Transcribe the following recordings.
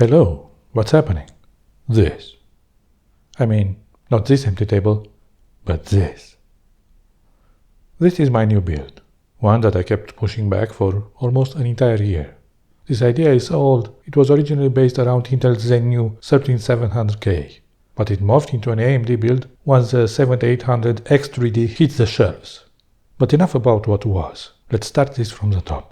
Hello, what's happening? This. I mean, not this empty table, but this. This is my new build, one that I kept pushing back for almost an entire year. This idea is so old, it was originally based around Intel's Zen new 13700K, but it morphed into an AMD build once the 7800 X3D hits the shelves. But enough about what was, let's start this from the top.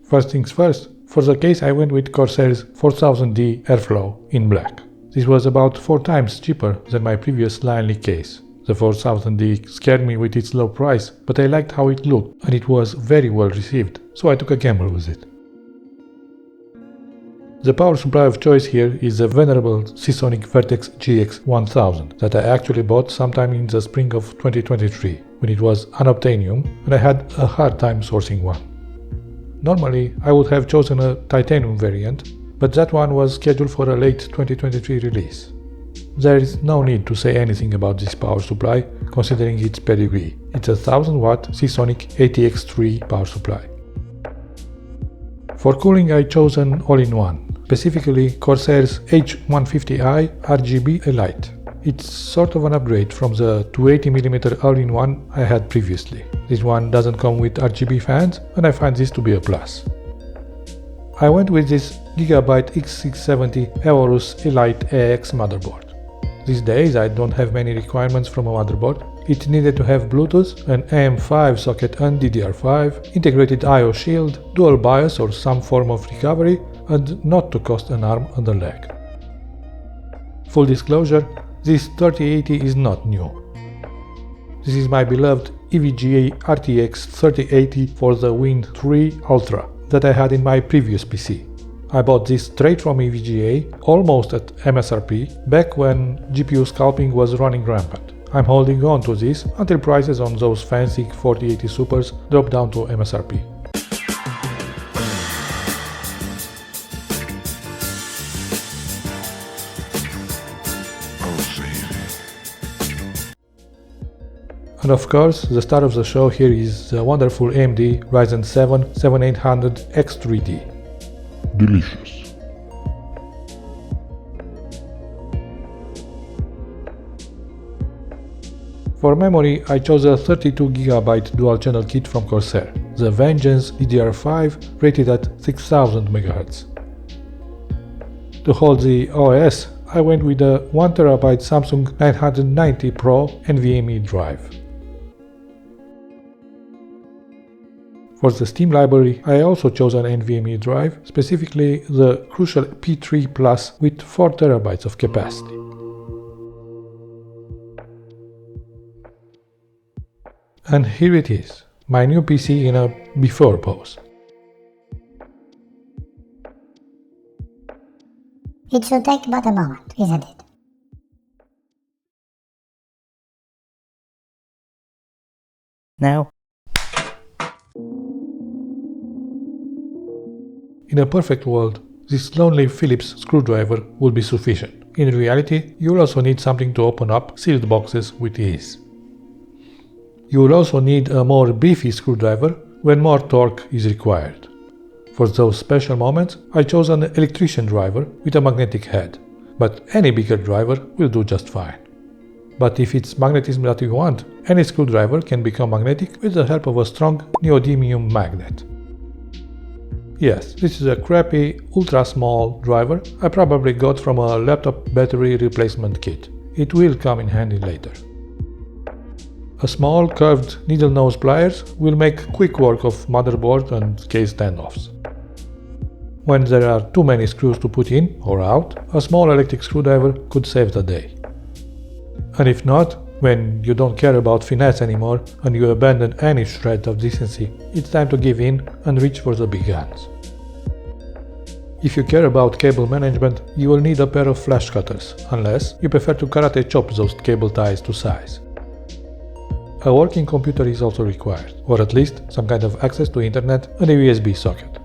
First things first, for the case I went with Corsair's 4000D Airflow in black. This was about 4 times cheaper than my previous Langley case. The 4000D scared me with its low price, but I liked how it looked and it was very well received, so I took a gamble with it. The power supply of choice here is the venerable Seasonic Vertex GX 1000 that I actually bought sometime in the spring of 2023, when it was unobtainium and I had a hard time sourcing one. Normally, I would have chosen a titanium variant, but that one was scheduled for a late 2023 release. There is no need to say anything about this power supply, considering its pedigree. It's a 1000-watt Seasonic ATX3 power supply. For cooling I chose an all-in-one, specifically Corsair's H150i RGB Elite. It's sort of an upgrade from the 280mm all-in-one I had previously. This one doesn't come with RGB fans, and I find this to be a plus. I went with this Gigabyte X670 Aorus Elite AX motherboard. These days I don't have many requirements from a motherboard. It needed to have Bluetooth, an AM5 socket and DDR5, integrated I/O shield, dual BIOS or some form of recovery, and not to cost an arm and a leg. Full disclosure, this 3080 is not new. This is my beloved EVGA RTX 3080 for the Win 3 Ultra that I had in my previous PC. I bought this straight from EVGA, almost at MSRP, back when GPU scalping was running rampant. I'm holding on to this until prices on those fancy 4080 Supers drop down to MSRP. And of course, the star of the show here is the wonderful AMD Ryzen 7 7800 X3D. Delicious. For memory, I chose a 32GB dual-channel kit from Corsair, the Vengeance DDR5 rated at 6000 MHz. To hold the OS, I went with a 1TB Samsung 990 Pro NVMe drive. For the Steam library, I also chose an NVMe drive, specifically the Crucial P3 Plus with 4TB of capacity. And here it is, my new PC in a before pose. It should take but a moment, isn't it? Now, In a perfect world, this lonely Phillips screwdriver would be sufficient. In reality, you will also need something to open up sealed boxes with ease. You will also need a more beefy screwdriver when more torque is required. For those special moments, I chose an electrician driver with a magnetic head, but any bigger driver will do just fine. But if it's magnetism that you want, any screwdriver can become magnetic with the help of a strong neodymium magnet. Yes, this is a crappy, ultra-small driver I probably got from a laptop battery replacement kit. It will come in handy later. A small, curved needle nose pliers will make quick work of motherboard and case standoffs. When there are too many screws to put in or out, a small electric screwdriver could save the day. And if not, when you don't care about finesse anymore and you abandon any shred of decency, it's time to give in and reach for the big guns. If you care about cable management, you will need a pair of flash cutters, unless you prefer to karate chop those cable ties to size. A working computer is also required, or at least some kind of access to internet and a USB socket.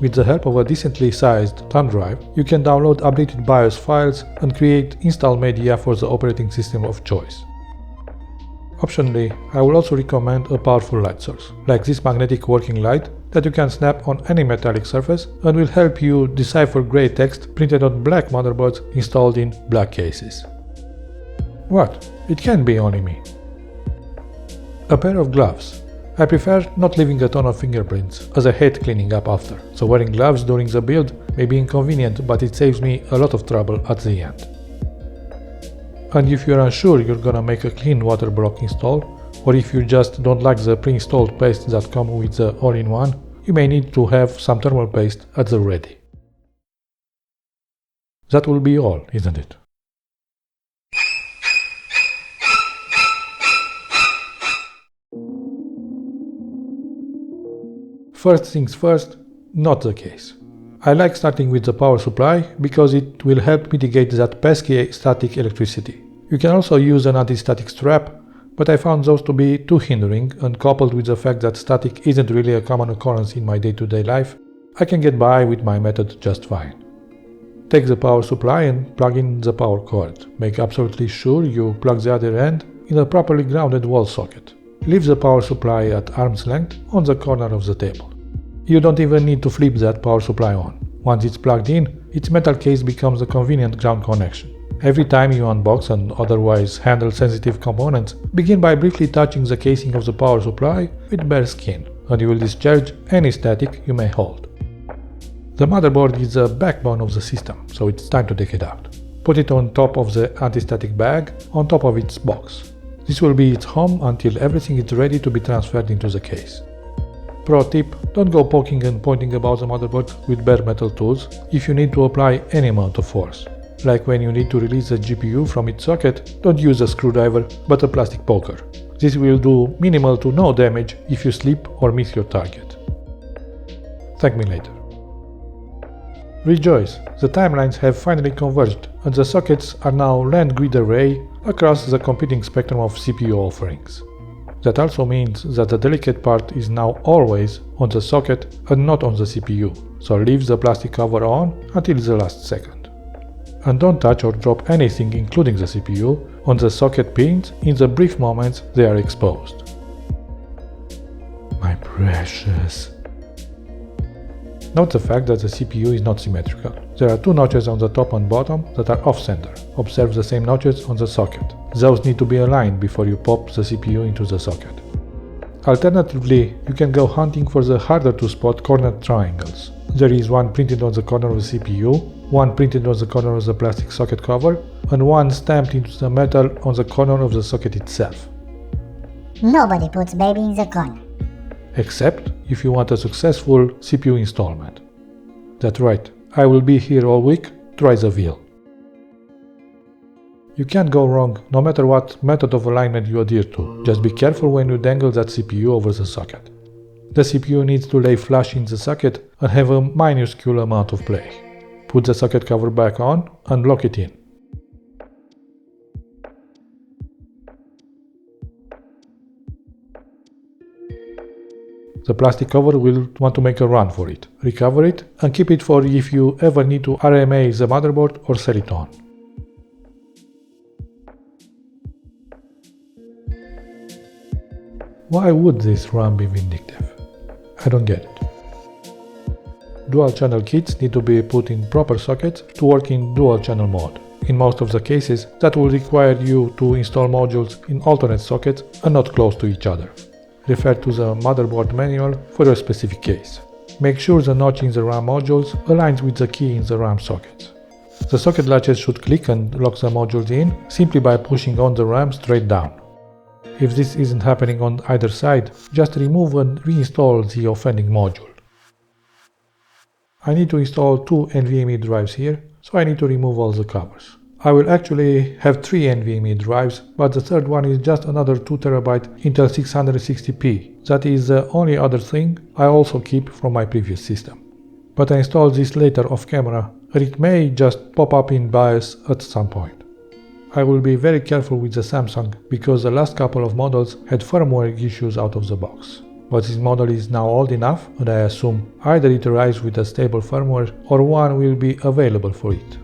With the help of a decently sized thumb drive, you can download updated BIOS files and create install media for the operating system of choice. Optionally, I will also recommend a powerful light source, like this magnetic working light that you can snap on any metallic surface and will help you decipher grey text printed on black motherboards installed in black cases. What? It can't be only me. A pair of gloves. I prefer not leaving a ton of fingerprints, as I hate cleaning up after, so wearing gloves during the build may be inconvenient, but it saves me a lot of trouble at the end. And if you're unsure you're gonna make a clean water block install, or if you just don't like the pre-installed paste that come with the all-in-one, you may need to have some thermal paste at the ready. That will be all, isn't it? First things first, not the case. I like starting with the power supply because it will help mitigate that pesky static electricity. You can also use an anti-static strap, but I found those to be too hindering, and coupled with the fact that static isn't really a common occurrence in my day-to-day life, I can get by with my method just fine. Take the power supply and plug in the power cord. Make absolutely sure you plug the other end in a properly grounded wall socket. Leave the power supply at arm's length on the corner of the table. You don't even need to flip that power supply on. Once it's plugged in, its metal case becomes a convenient ground connection. Every time you unbox and otherwise handle sensitive components, begin by briefly touching the casing of the power supply with bare skin, and you will discharge any static you may hold. The motherboard is the backbone of the system, so it's time to take it out. Put it on top of the anti-static bag, on top of its box. This will be its home until everything is ready to be transferred into the case. Pro tip, don't go poking and pointing about the motherboard with bare metal tools if you need to apply any amount of force. Like when you need to release the GPU from its socket, don't use a screwdriver but a plastic poker. This will do minimal to no damage if you slip or miss your target. Thank me later. Rejoice! The timelines have finally converged and the sockets are now land grid array across the competing spectrum of CPU offerings. That also means that the delicate part is now always on the socket and not on the CPU, so leave the plastic cover on until the last second. And don't touch or drop anything including the CPU on the socket pins in the brief moments they are exposed. My precious. Note the fact that the CPU is not symmetrical. There are two notches on the top and bottom that are off-center. Observe the same notches on the socket. Those need to be aligned before you pop the CPU into the socket. Alternatively, you can go hunting for the harder to spot cornered triangles. There is one printed on the corner of the CPU, one printed on the corner of the plastic socket cover, and one stamped into the metal on the corner of the socket itself. Nobody puts baby in the corner. Except if you want a successful CPU installment. That's right, I will be here all week, try the wheel. You can't go wrong no matter what method of alignment you adhere to, just be careful when you dangle that CPU over the socket. The CPU needs to lay flush in the socket and have a minuscule amount of play. Put the socket cover back on and lock it in. The plastic cover will want to make a run for it. Recover it and keep it for if you ever need to RMA the motherboard or sell it on. Why would this run be vindictive? I don't get it. Dual channel kits need to be put in proper sockets to work in dual channel mode. In most of the cases, that will require you to install modules in alternate sockets and not close to each other. Refer to the motherboard manual for your specific case. Make sure the notch in the RAM modules aligns with the key in the RAM sockets. The socket latches should click and lock the modules in simply by pushing on the RAM straight down. If this isn't happening on either side, just remove and reinstall the offending module. I need to install 2 NVMe drives here, so I need to remove all the covers. I will actually have 3 NVMe drives, but the third one is just another 2TB Intel 660p. That is the only other thing I also keep from my previous system. But I installed this later off camera, and it may just pop up in BIOS at some point. I will be very careful with the Samsung because the last couple of models had firmware issues out of the box. But this model is now old enough, and I assume either it arrives with a stable firmware or one will be available for it.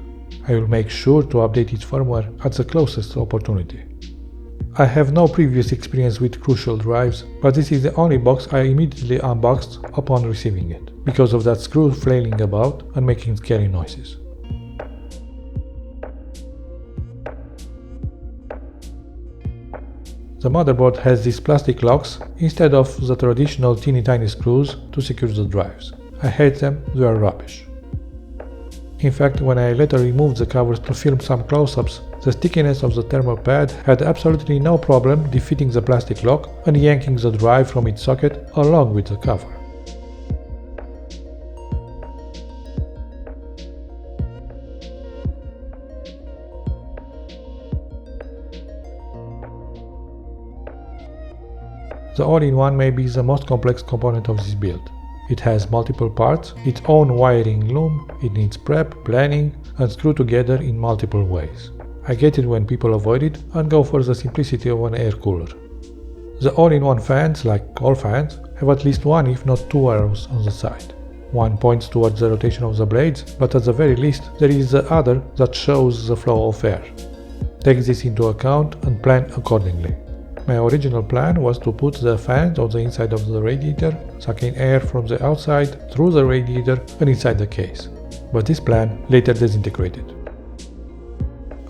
I will make sure to update its firmware at the closest opportunity. I have no previous experience with Crucial drives, but this is the only box I immediately unboxed upon receiving it, because of that screw flailing about and making scary noises. The motherboard has these plastic locks instead of the traditional teeny tiny screws to secure the drives. I hate them, they are rubbish. In fact, when I later removed the covers to film some close-ups, the stickiness of the thermal pad had absolutely no problem defeating the plastic lock and yanking the drive from its socket along with the cover. The all-in-one may be the most complex component of this build. It has multiple parts, its own wiring loom, it needs prep, planning, and screw together in multiple ways. I get it when people avoid it and go for the simplicity of an air cooler. The all-in-one fans, like all fans, have at least one if not two arrows on the side. One points towards the rotation of the blades, but at the very least there is the other that shows the flow of air. Take this into account and plan accordingly. My original plan was to put the fans on the inside of the radiator, sucking air from the outside through the radiator and inside the case, but this plan later disintegrated.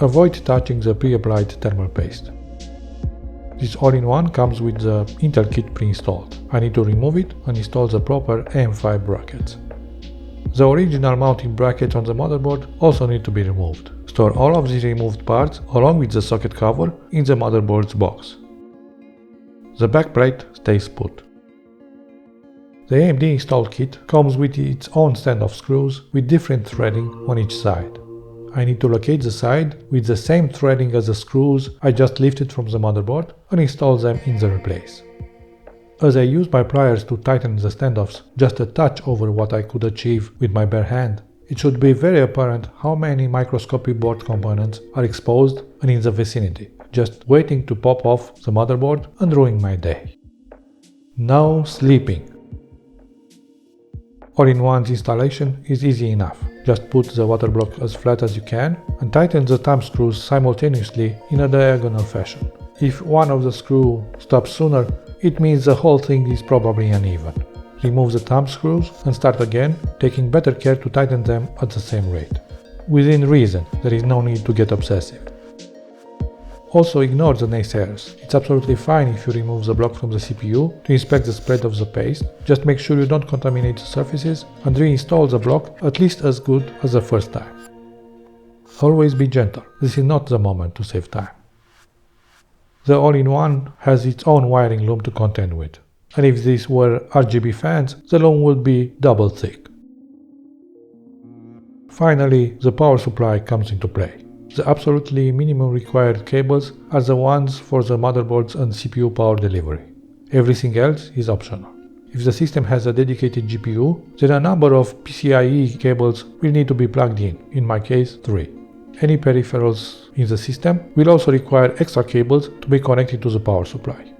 Avoid touching the pre-applied thermal paste. This all-in-one comes with the Intel kit pre-installed. I need to remove it and install the proper M5 brackets. The original mounting brackets on the motherboard also need to be removed. Store all of these removed parts along with the socket cover in the motherboard's box. The backplate stays put. The AMD installed kit comes with its own standoff screws with different threading on each side. I need to locate the side with the same threading as the screws I just lifted from the motherboard and install them in their place. As I use my pliers to tighten the standoffs just a touch over what I could achieve with my bare hand, it should be very apparent how many microscopic board components are exposed and in the vicinity, just waiting to pop off the motherboard and ruin my day. No sleeping. All-in-one's installation is easy enough. Just put the water block as flat as you can and tighten the thumb screws simultaneously in a diagonal fashion. If one of the screws stops sooner, it means the whole thing is probably uneven. Remove the thumb screws and start again, taking better care to tighten them at the same rate. Within reason, there is no need to get obsessive. Also ignore the naysayers. It's absolutely fine if you remove the block from the CPU to inspect the spread of the paste. Just make sure you don't contaminate the surfaces and reinstall the block at least as good as the first time. Always be gentle. This is not the moment to save time. The all-in-one has its own wiring loom to contend with. And if these were RGB fans, the loom would be double thick. Finally, the power supply comes into play. The absolutely minimum required cables are the ones for the motherboards and CPU power delivery. Everything else is optional. If the system has a dedicated GPU, then a number of PCIe cables will need to be plugged in my case 3. Any peripherals in the system will also require extra cables to be connected to the power supply.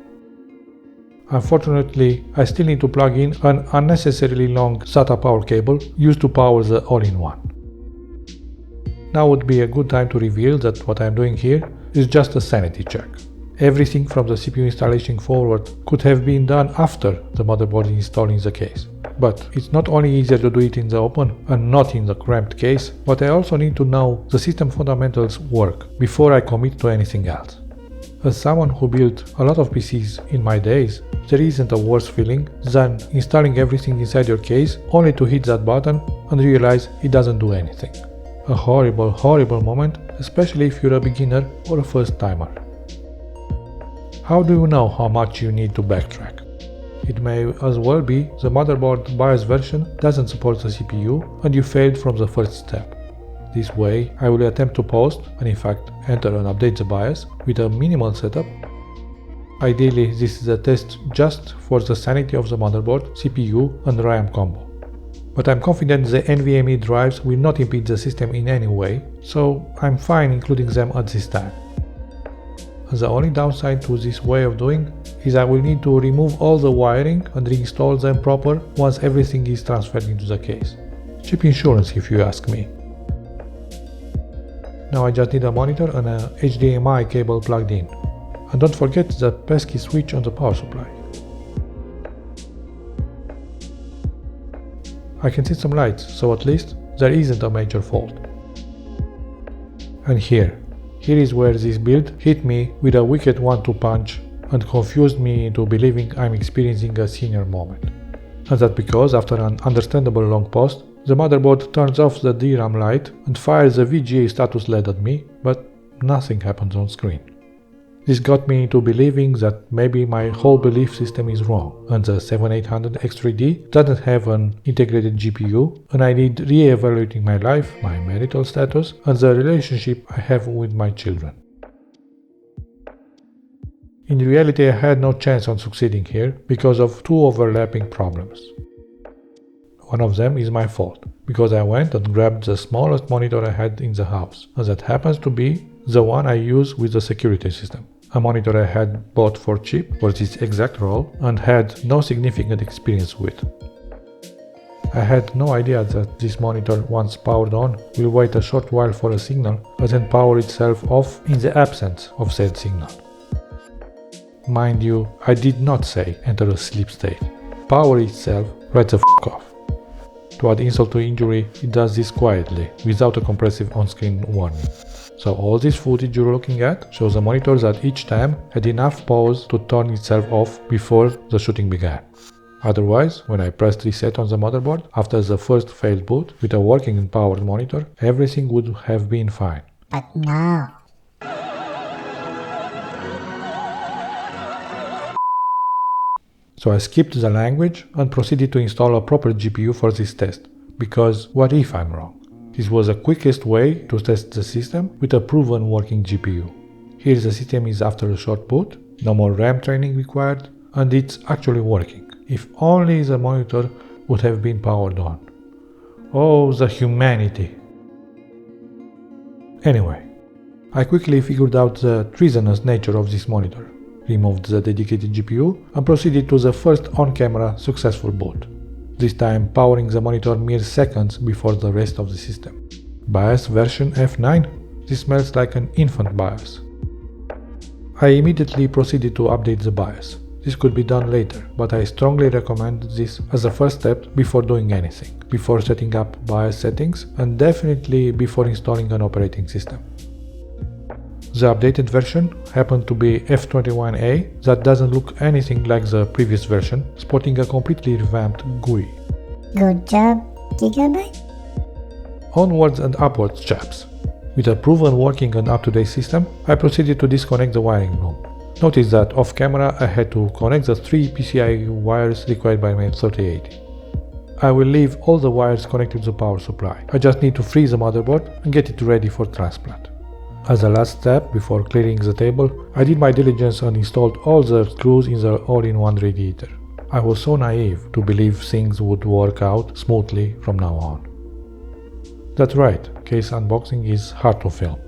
Unfortunately, I still need to plug in an unnecessarily long SATA power cable used to power the all-in-one. Now would be a good time to reveal that what I am doing here is just a sanity check. Everything from the CPU installation forward could have been done after the motherboard installing the case. But it's not only easier to do it in the open and not in the cramped case, but I also need to know the system fundamentals work before I commit to anything else. As someone who built a lot of PCs in my days, there isn't a worse feeling than installing everything inside your case only to hit that button and realize it doesn't do anything. A horrible, horrible moment, especially if you're a beginner or a first timer. How do you know how much you need to backtrack? It may as well be the motherboard BIOS version doesn't support the CPU and you failed from the first step. This way, I will attempt to post, and in fact enter and update the BIOS with a minimal setup. Ideally, this is a test just for the sanity of the motherboard, CPU and RAM combo. But I'm confident the NVMe drives will not impede the system in any way, so I'm fine including them at this time. The only downside to this way of doing is I will need to remove all the wiring and reinstall them proper once everything is transferred into the case. Cheap insurance if you ask me. Now I just need a monitor and a HDMI cable plugged in. And don't forget the pesky switch on the power supply. I can see some lights, so at least there isn't a major fault. And here is where this build hit me with a wicked 1-2 punch and confused me into believing I'm experiencing a senior moment. And that because after an understandable long post, the motherboard turns off the DRAM light and fires a VGA status LED at me, but nothing happens on screen. This got me into believing that maybe my whole belief system is wrong and the 7800 X3D doesn't have an integrated GPU and I need re-evaluating my life, my marital status and the relationship I have with my children. In reality, I had no chance on succeeding here because of two overlapping problems. One of them is my fault, because I went and grabbed the smallest monitor I had in the house, and that happens to be the one I use with the security system. A monitor I had bought for cheap for this exact role and had no significant experience with. I had no idea that this monitor, once powered on, will wait a short while for a signal and then power itself off in the absence of said signal. Mind you, I did not say enter a sleep state. Power itself right the f*** off. To add insult to injury, it does this quietly, without a compressive on-screen warning. So all this footage you're looking at shows the monitor that each time had enough pause to turn itself off before the shooting began. Otherwise, when I pressed reset on the motherboard after the first failed boot with a working and powered monitor, everything would have been fine. But no. So I skipped the language and proceeded to install a proper GPU for this test, because what if I'm wrong? This was the quickest way to test the system with a proven working GPU. Here the system is after a short boot, no more RAM training required, and it's actually working. If only the monitor would have been powered on. Oh, the humanity! Anyway, I quickly figured out the treasonous nature of this monitor, removed the dedicated GPU and proceeded to the first on-camera successful boot. This time powering the monitor mere seconds before the rest of the system. BIOS version F9? This smells like an infant BIOS. I immediately proceeded to update the BIOS. This could be done later, but I strongly recommend this as a first step before doing anything, before setting up BIOS settings and definitely before installing an operating system. The updated version happened to be F21A that doesn't look anything like the previous version, sporting a completely revamped GUI. Good job, Gigabyte? Onwards and upwards, chaps. With a proven working and up-to-date system, I proceeded to disconnect the wiring loom. Notice that off camera I had to connect the 3 PCIe wires required by my 3080. I will leave all the wires connected to the power supply. I just need to freeze the motherboard and get it ready for transplant. As a last step before clearing the table, I did my diligence and installed all the screws in the all-in-one radiator. I was so naive to believe things would work out smoothly from now on. That's right, case unboxing is hard to film.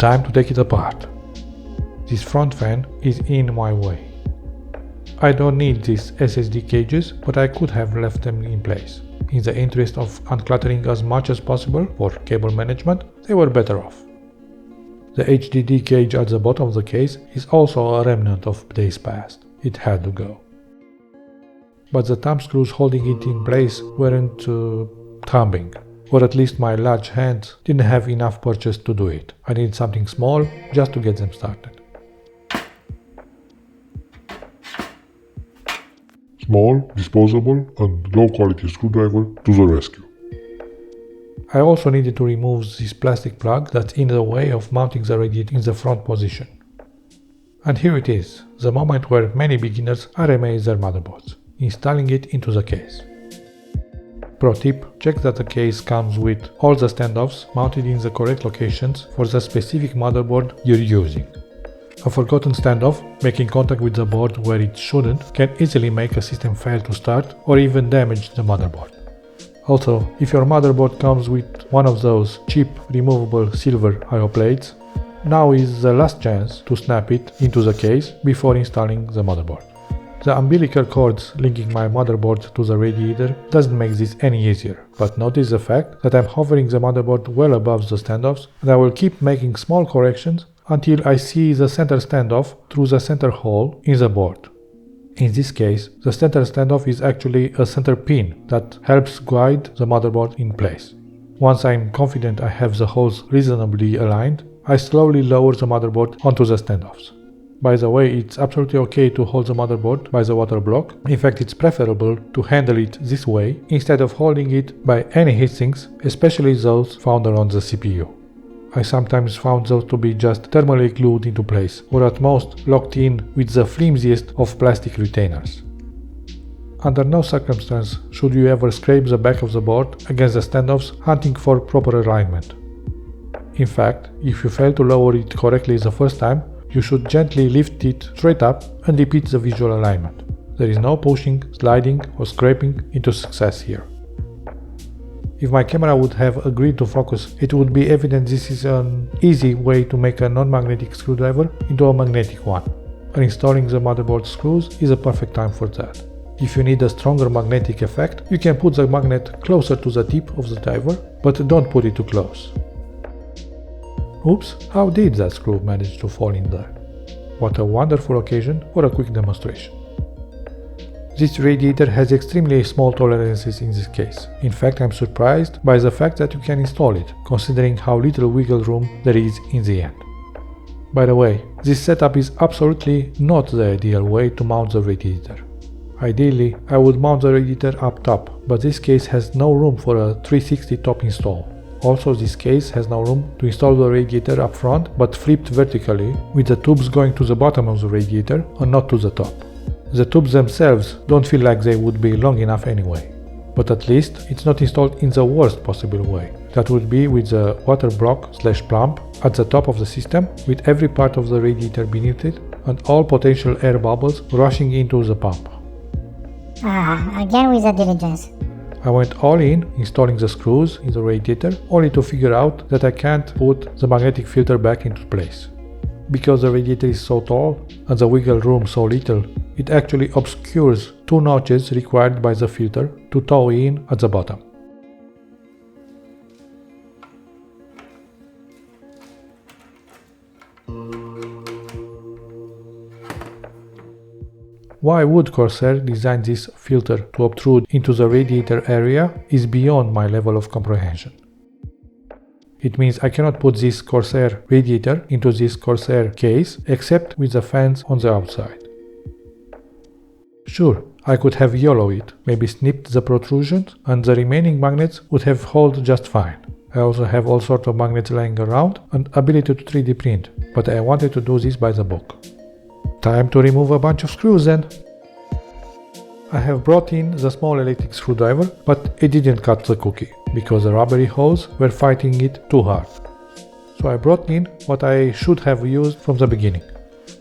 Time to take it apart. This front fan is in my way. I don't need these SSD cages, but I could have left them in place. In the interest of uncluttering as much as possible for cable management, they were better off. The HDD cage at the bottom of the case is also a remnant of days past. It had to go. But the thumb screws holding it in place weren't thumbing, or at least my large hands didn't have enough purchase to do it. I needed something small just to get them started. Small, disposable, and low-quality screwdriver to the rescue. I also needed to remove this plastic plug that's in the way of mounting the radiator in the front position. And here it is, the moment where many beginners are amazed their motherboards, installing it into the case. Pro tip, check that the case comes with all the standoffs mounted in the correct locations for the specific motherboard you're using. A forgotten standoff, making contact with the board where it shouldn't, can easily make a system fail to start or even damage the motherboard. Also, if your motherboard comes with one of those cheap removable silver I/O plates, now is the last chance to snap it into the case before installing the motherboard. The umbilical cords linking my motherboard to the radiator doesn't make this any easier, but notice the fact that I'm hovering the motherboard well above the standoffs, and I will keep making small corrections until I see the center standoff through the center hole in the board. In this case, the center standoff is actually a center pin that helps guide the motherboard in place. Once I'm confident I have the holes reasonably aligned, I slowly lower the motherboard onto the standoffs. By the way, it's absolutely okay to hold the motherboard by the water block. In fact, it's preferable to handle it this way instead of holding it by any heatsinks, especially those found around the CPU. I sometimes found those to be just thermally glued into place, or at most locked in with the flimsiest of plastic retainers. Under no circumstance should you ever scrape the back of the board against the standoffs hunting for proper alignment. In fact, if you fail to lower it correctly the first time, you should gently lift it straight up and repeat the visual alignment. There is no pushing, sliding, or scraping into success here. If my camera would have agreed to focus, it would be evident this is an easy way to make a non-magnetic screwdriver into a magnetic one. And installing the motherboard screws is a perfect time for that. If you need a stronger magnetic effect, you can put the magnet closer to the tip of the driver, but don't put it too close. Oops, how did that screw manage to fall in there? What a wonderful occasion for a quick demonstration. This radiator has extremely small tolerances in this case. In fact, I'm surprised by the fact that you can install it, considering how little wiggle room there is in the end. By the way, this setup is absolutely not the ideal way to mount the radiator. Ideally, I would mount the radiator up top, but this case has no room for a 360 top install. Also, this case has no room to install the radiator up front, but flipped vertically, with the tubes going to the bottom of the radiator and not to the top. The tubes themselves don't feel like they would be long enough anyway. But at least it's not installed in the worst possible way. That would be with the water block/pump at the top of the system, with every part of the radiator beneath it and all potential air bubbles rushing into the pump. Again with the diligence. I went all in, installing the screws in the radiator, only to figure out that I can't put the magnetic filter back into place. Because the radiator is so tall and the wiggle room so little, it actually obscures two notches required by the filter to tow in at the bottom. Why would Corsair design this filter to obtrude into the radiator area is beyond my level of comprehension. It means I cannot put this Corsair radiator into this Corsair case except with the fans on the outside. Sure, I could have YOLO it, maybe snipped the protrusions, and the remaining magnets would have held just fine. I also have all sorts of magnets lying around and ability to 3D print, but I wanted to do this by the book. Time to remove a bunch of screws then. I have brought in the small electric screwdriver, but it didn't cut the cookie, because the rubbery holes were fighting it too hard. So I brought in what I should have used from the beginning.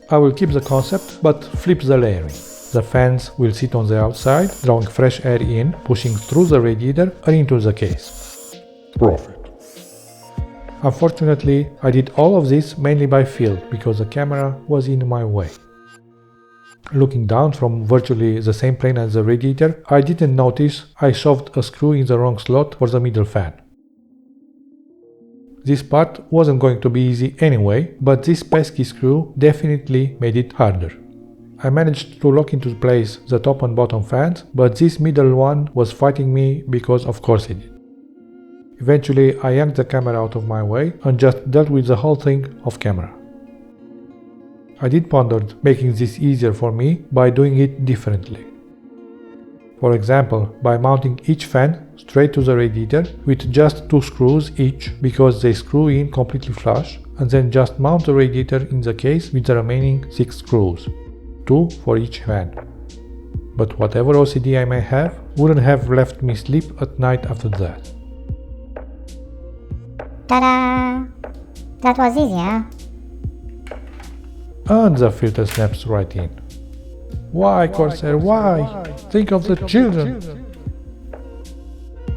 I will keep the concept, but flip the layering. The fans will sit on the outside, drawing fresh air in, pushing through the radiator and into the case. Profit. Unfortunately, I did all of this mainly by feel because the camera was in my way. Looking down from virtually the same plane as the radiator, I didn't notice I shoved a screw in the wrong slot for the middle fan. This part wasn't going to be easy anyway, but this pesky screw definitely made it harder. I managed to lock into place the top and bottom fans, but this middle one was fighting me because of course it did. Eventually I yanked the camera out of my way and just dealt with the whole thing off camera. I did ponder making this easier for me by doing it differently. For example, by mounting each fan straight to the radiator with just 2 screws each because they screw in completely flush, and then just mount the radiator in the case with the remaining 6 screws, 2 for each fan. But whatever OCD I may have wouldn't have left me sleep at night after that. Ta-da! That was easy, huh? And the filter snaps right in. Why, Corsair, why? Think of the children!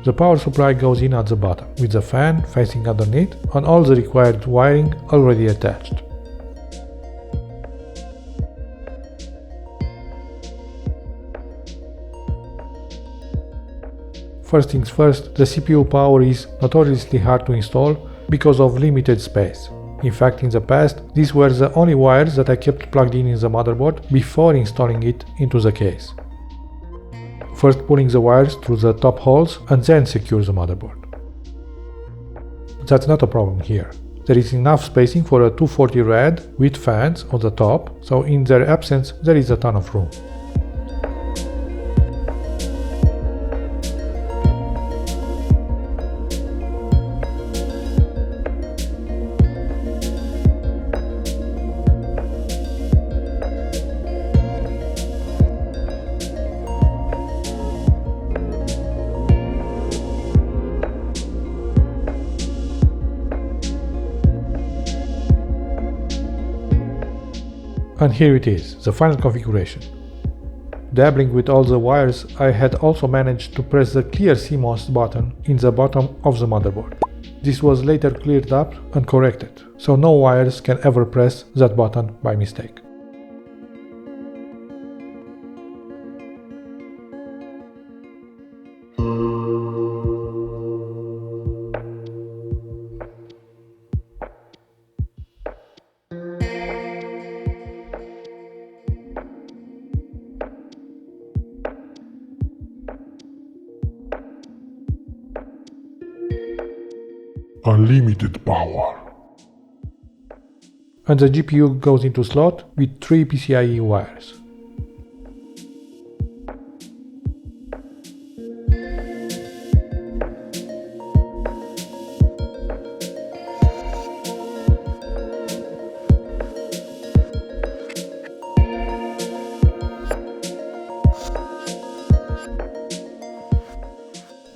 The power supply goes in at the bottom, with the fan facing underneath and all the required wiring already attached. First things first, the CPU power is notoriously hard to install because of limited space. In fact, in the past, these were the only wires that I kept plugged in the motherboard before installing it into the case. First pulling the wires through the top holes and then secure the motherboard. That's not a problem here. There is enough spacing for a 240 rad with fans on the top, so in their absence there is a ton of room. And here it is, the final configuration. Dabbling with all the wires, I had also managed to press the clear CMOS button in the bottom of the motherboard. This was later cleared up and corrected, so no wires can ever press that button by mistake. Unlimited power. And the GPU goes into slot with 3 PCIe wires.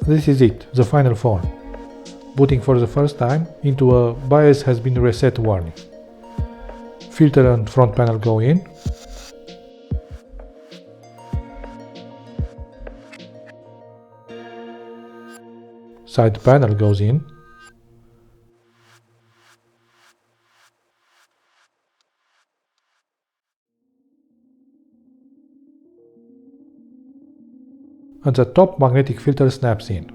This is it, the final form. Booting for the first time into a BIOS has been reset warning. Filter and front panel go in. Side panel goes in. And the top magnetic filter snaps in.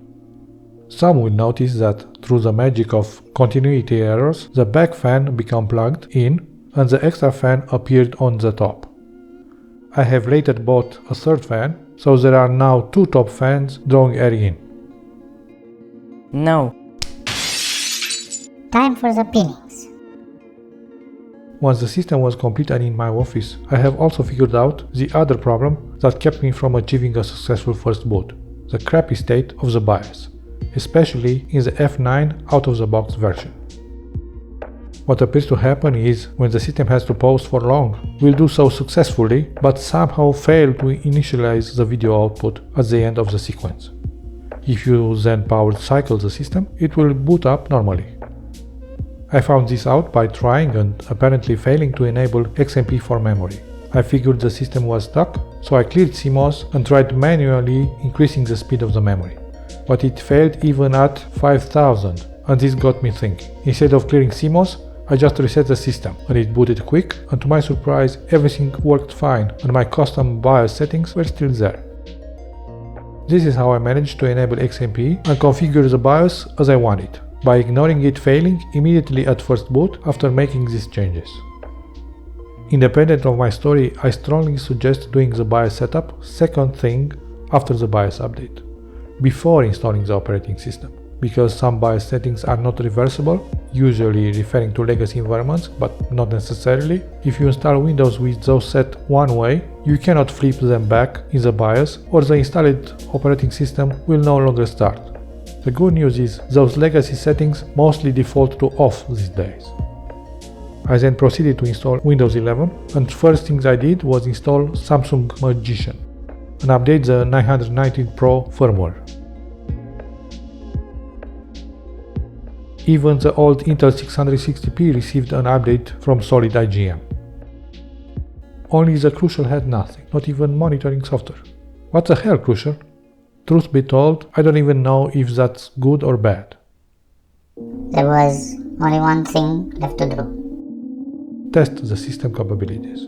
Some will notice that through the magic of continuity errors, the back fan became plugged in and the extra fan appeared on the top. I have later bought a third fan, so there are now 2 top fans drawing air in. No. Time for the pinnings. Once the system was complete and in my office, I have also figured out the other problem that kept me from achieving a successful first boot: the crappy state of the BIOS, especially in the F9 out-of-the-box version. What appears to happen is, when the system has to pause for long, we'll do so successfully, but somehow fail to initialize the video output at the end of the sequence. If you then power cycle the system, it will boot up normally. I found this out by trying and apparently failing to enable XMP4 memory. I figured the system was stuck, so I cleared CMOS and tried manually increasing the speed of the memory. But it failed even at 5000, and this got me thinking. Instead of clearing CMOS, I just reset the system and it booted quick, and to my surprise everything worked fine and my custom BIOS settings were still there. This is how I managed to enable XMP and configure the BIOS as I want it, by ignoring it failing immediately at first boot after making these changes. Independent of my story, I strongly suggest doing the BIOS setup second thing after the BIOS update, before installing the operating system, because some BIOS settings are not reversible, usually referring to legacy environments, but not necessarily. If you install Windows with those set one way, you cannot flip them back in the BIOS, or the installed operating system will no longer start. The good news is those legacy settings mostly default to off these days. I then proceeded to install Windows 11, and first things I did was install Samsung Magician and update the 919 Pro firmware. Even the old Intel 660p received an update from Solid IGM. Only the Crucial had nothing, not even monitoring software. What the hell, Crucial? Truth be told, I don't even know if that's good or bad. There was only one thing left to do. Test the system capabilities.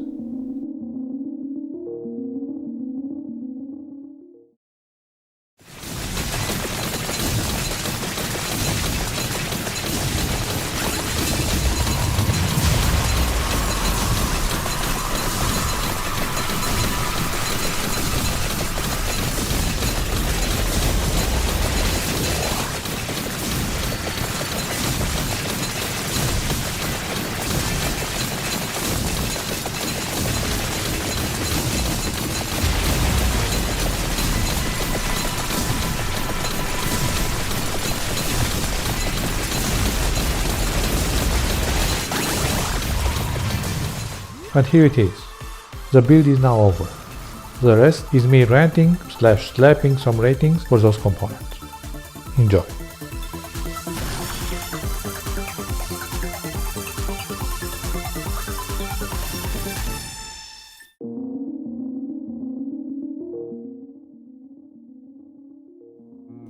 And here it is. The build is now over. The rest is me ranting / slapping some ratings for those components. Enjoy.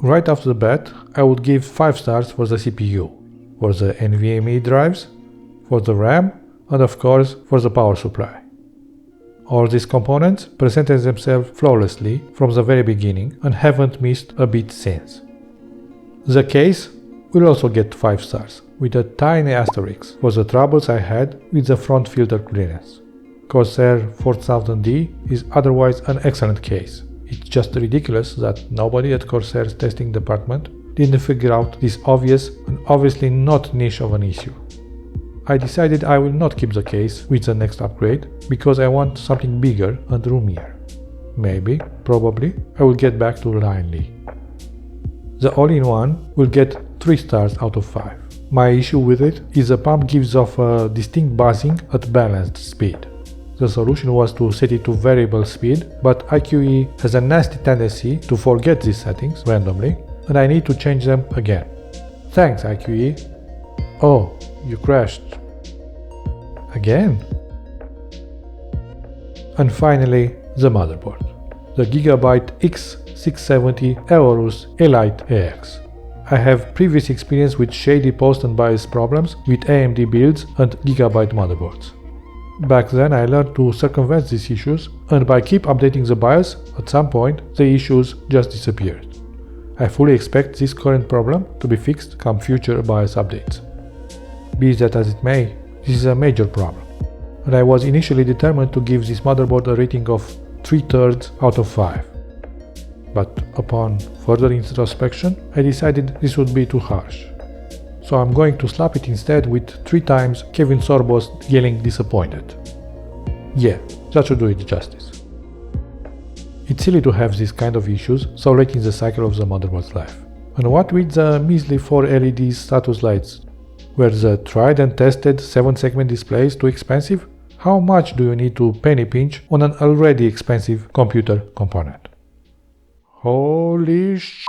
Right off the bat, I would give 5 stars for the CPU, for the NVMe drives, for the RAM, and of course for the power supply. All these components presented themselves flawlessly from the very beginning and haven't missed a beat since. The case will also get 5 stars, with a tiny asterisk for the troubles I had with the front filter clearance. Corsair 4000D is otherwise an excellent case. It's just ridiculous that nobody at Corsair's testing department didn't figure out this obvious and obviously not niche of an issue. I decided I will not keep the case with the next upgrade because I want something bigger and roomier. Maybe, probably, I will get back to Lion Lee. The all-in-one will get 3 stars out of 5. My issue with it is the pump gives off a distinct buzzing at balanced speed. The solution was to set it to variable speed, but IQE has a nasty tendency to forget these settings randomly, and I need to change them again. Thanks, IQE. Oh, you crashed. Again? And finally, the motherboard. The Gigabyte X670 Aorus Elite AX. I have previous experience with shady post and BIOS problems with AMD builds and Gigabyte motherboards. Back then I learned to circumvent these issues, and by keep updating the BIOS, at some point the issues just disappeared. I fully expect this current problem to be fixed come future BIOS updates. Be that as it may, this is a major problem, and I was initially determined to give this motherboard a rating of 3/3 out of 5. But upon further introspection, I decided this would be too harsh. So I'm going to slap it instead with 3 times Kevin Sorbos yelling disappointed. Yeah, that should do it justice. It's silly to have these kind of issues so late in the cycle of the motherboard's life. And what with the measly 4 LED status lights? Were the tried and tested 7-segment displays too expensive? How much do you need to penny pinch on an already expensive computer component? Holy sh**!